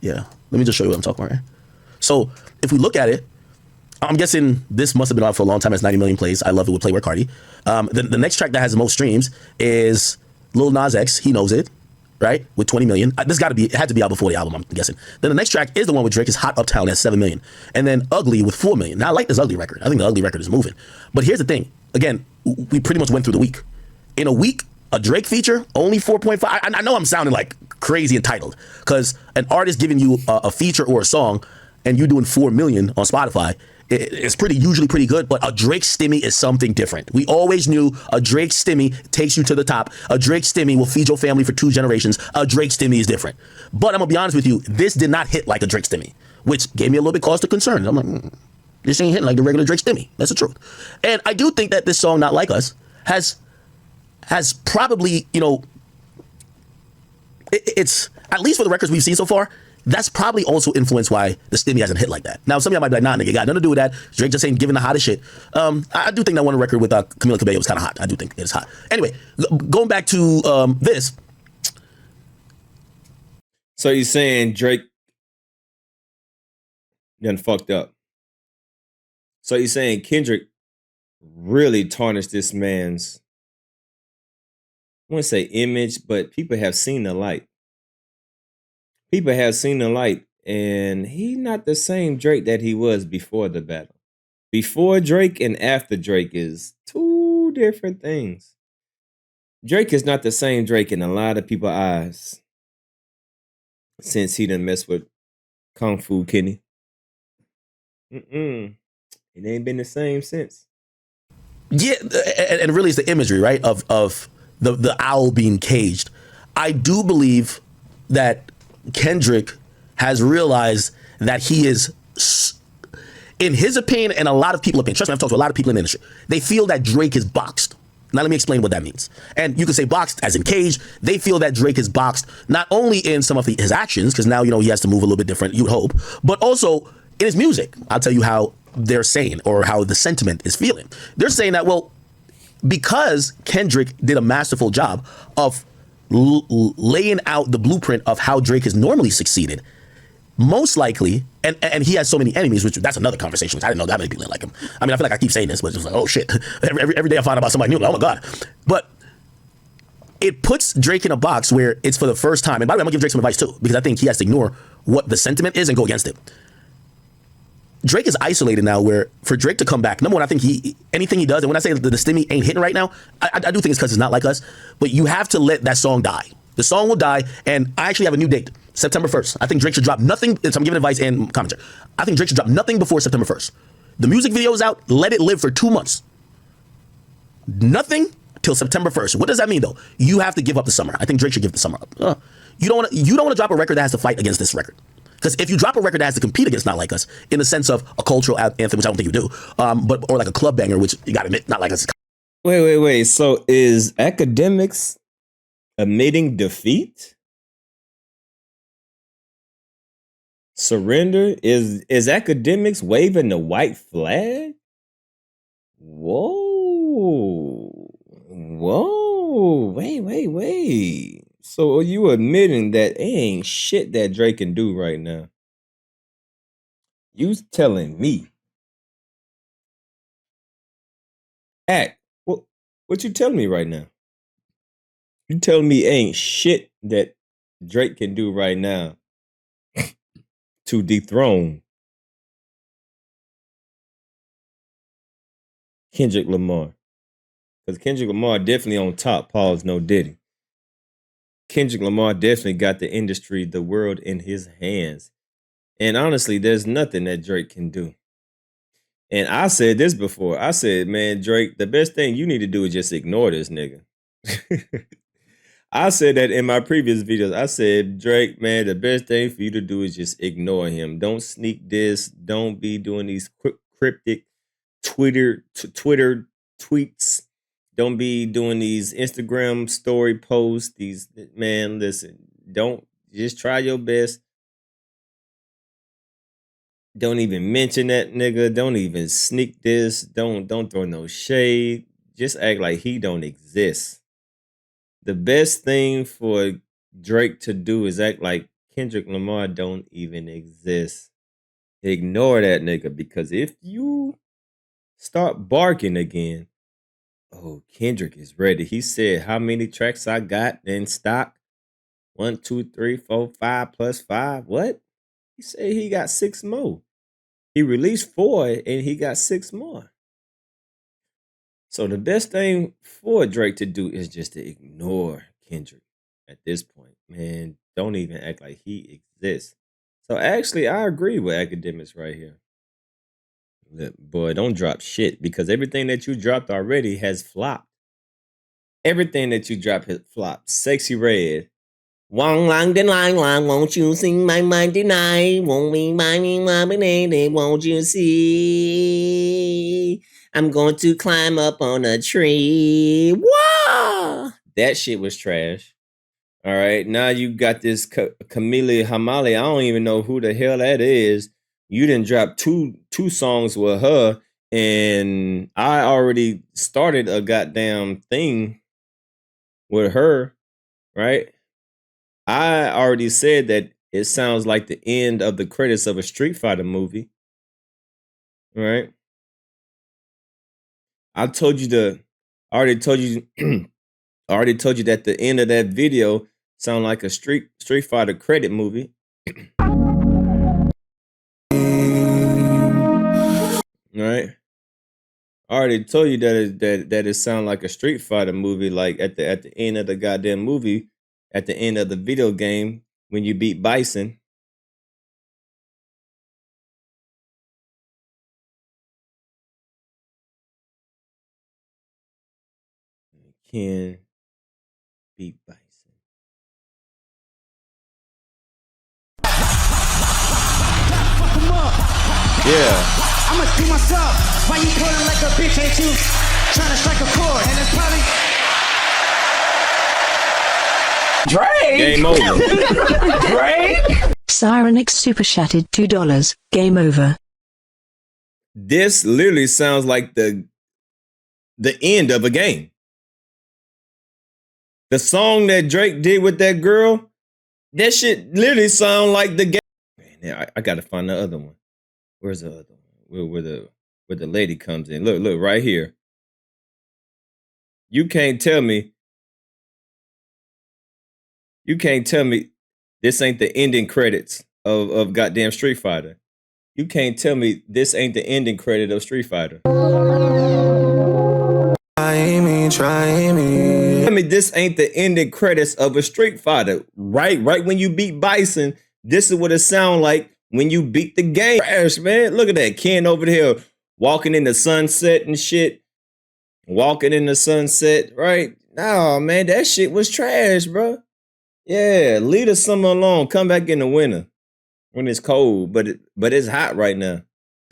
Yeah. Let me just show you what I'm talking about. Right? So if we look at it, I'm guessing this must have been out for a long time. It's 90 million plays. I love it with Playboy Cardi. The next track that has the most streams is Lil Nas X. He knows it, right? With 20 million. This got to be, it had to be out before the album, I'm guessing. Then the next track is the one with Drake, is Hot Uptown at 7 million. And then Ugly with 4 million. Now I like this Ugly record. I think the Ugly record is moving. But here's the thing. Again, we pretty much went through the week. In a week, a Drake feature, only 4.5. I know I'm sounding like crazy entitled because an artist giving you a feature or a song and you doing 4 million on Spotify, it's usually pretty good, but a Drake stimmy is something different. We always knew a Drake stimmy takes you to the top. A Drake stimmy will feed your family for 2 generations. A Drake stimmy is different. But I'm gonna be honest with you, this did not hit like a Drake stimmy, which gave me a little bit cause to concern. I'm like, this ain't hitting like the regular Drake stimmy. That's the truth. And I do think that this song, Not Like Us, has probably, it's, at least for the records we've seen so far, that's probably also influenced why the stimmy hasn't hit like that. Now, some of y'all might be like, nah, nigga, got nothing to do with that. Drake just ain't giving the hottest shit. I do think that one record with Camila Cabello was kind of hot. I do think it's hot. Anyway, going back to this. So you're saying Drake done fucked up. So you're saying Kendrick really tarnished this man's, I wouldn't say image, but people have seen the light. People have seen the light, and he's not the same Drake that he was before the battle. Before Drake and after Drake is 2 different things. Drake is not the same Drake in a lot of people's eyes since he done messed with Kung Fu Kenny. It ain't been the same since. Yeah, and really it's the imagery, right, of the owl being caged. I do believe that Kendrick has realized that he is, in his opinion, and a lot of people opinion, trust me, I've talked to a lot of people in the industry, they feel that Drake is boxed. Now let me explain what that means. And you can say boxed as in caged. They feel that Drake is boxed not only in some of his actions, because now he has to move a little bit different, you'd hope, but also in his music. I'll tell you how they're saying, or how the sentiment is feeling. They're saying that, well, because Kendrick did a masterful job of laying out the blueprint of how Drake has normally succeeded, most likely, and he has so many enemies, which that's another conversation, which I didn't know that many people didn't like him. I mean, I feel like I keep saying this, but it's just like, oh shit. Every day I find out about somebody new, I'm like, oh my God. But it puts Drake in a box where it's for the first time, and by the way, I'm gonna give Drake some advice too, because I think he has to ignore what the sentiment is and go against it. Drake is isolated now, where for Drake to come back, number one, I think anything he does, and when I say that the stimmy ain't hitting right now, I do think it's because it's Not Like Us, but you have to let that song die. The song will die, and I actually have a new date, September 1st. I think Drake should drop nothing, so I'm giving advice and commentary. I think Drake should drop nothing before September 1st. The music video is out, let it live for 2 months. Nothing till September 1st. What does that mean though? You have to give up the summer. I think Drake should give the summer up. You don't want to drop a record that has to fight against this record. Because if you drop a record that has to compete against Not Like Us, in the sense of a cultural anthem, which I don't think you do, or like a club banger, which you got to admit, Not Like Us. Wait. So is Akademiks admitting defeat? Surrender? Is Akademiks waving the white flag? Whoa. Wait. So are you admitting that ain't shit that Drake can do right now? You telling me? What you telling me right now? You telling me ain't shit that Drake can do right now to dethrone Kendrick Lamar? Because Kendrick Lamar definitely on top, Paul's no Diddy. Kendrick Lamar definitely got the industry, the world in his hands. And honestly, there's nothing that Drake can do. And I said this before. I said, man, Drake, the best thing you need to do is just ignore this nigga. I said that in my previous videos. I said, Drake, man, the best thing for you to do is just ignore him. Don't sneak this. Don't be doing these cryptic Twitter tweets. Don't be doing these Instagram story posts. Man, listen, don't, just try your best. Don't even mention that nigga. Don't even sneak this. Don't throw no shade. Just act like he don't exist. The best thing for Drake to do is act like Kendrick Lamar don't even exist. Ignore that nigga, because if you start barking again, oh, Kendrick is ready. He said, how many tracks I got in stock? 1, 2, 3, 4, 5 plus 5. What? He said he got 6 more. He released 4 and he got 6 more. So the best thing for Drake to do is just to ignore Kendrick at this point. Man, don't even act like he exists. So actually, I agree with Akademiks right here. Look, boy, don't drop shit, because everything that you dropped already has flopped. Everything that you dropped has flopped. Sexy Red. Wong lang den lang lang, won't you sing my mind tonight? Won't be mine, won't you see? I'm going to climb up on a tree. Wah! That shit was trash. All right, now you got this Camille Hamali. I don't even know who the hell that is. You didn't drop two songs with her, and I already started a goddamn thing with her, right? I already said that it sounds like the end of the credits of a Street Fighter movie, right? I already told you I already told you that the end of that video sound like a Street Fighter credit movie. Right? I already told you that it sound like a Street Fighter movie, like at the end of the goddamn movie, at the end of the video game when you beat Bison. Can beat Bison. Yeah. I'ma see myself. Why you calling like a bitch? Ain't you trying to strike a chord? And it's probably Drake. Game over. Drake. Cyrenix super chatted $2. Game over. This literally sounds like the end of a game. The song that Drake did with that girl, that shit literally sound like the game. Man, I gotta find the other one. Where's the other one? Where the lady comes in. Look right here. You can't tell me this ain't the ending credits of goddamn Street Fighter. You can't tell me this ain't the ending credit of Street Fighter. Try me. Tell me this ain't the ending credits of a Street Fighter. Right when you beat Bison, this is what it sound like when you beat the game. Trash, man. Look at that. Ken over there walking in the sunset and shit. Walking in the sunset, right? Nah, man, that shit was trash, bro. Yeah, leave the summer alone. Come back in the winter when it's cold, but it's hot right now.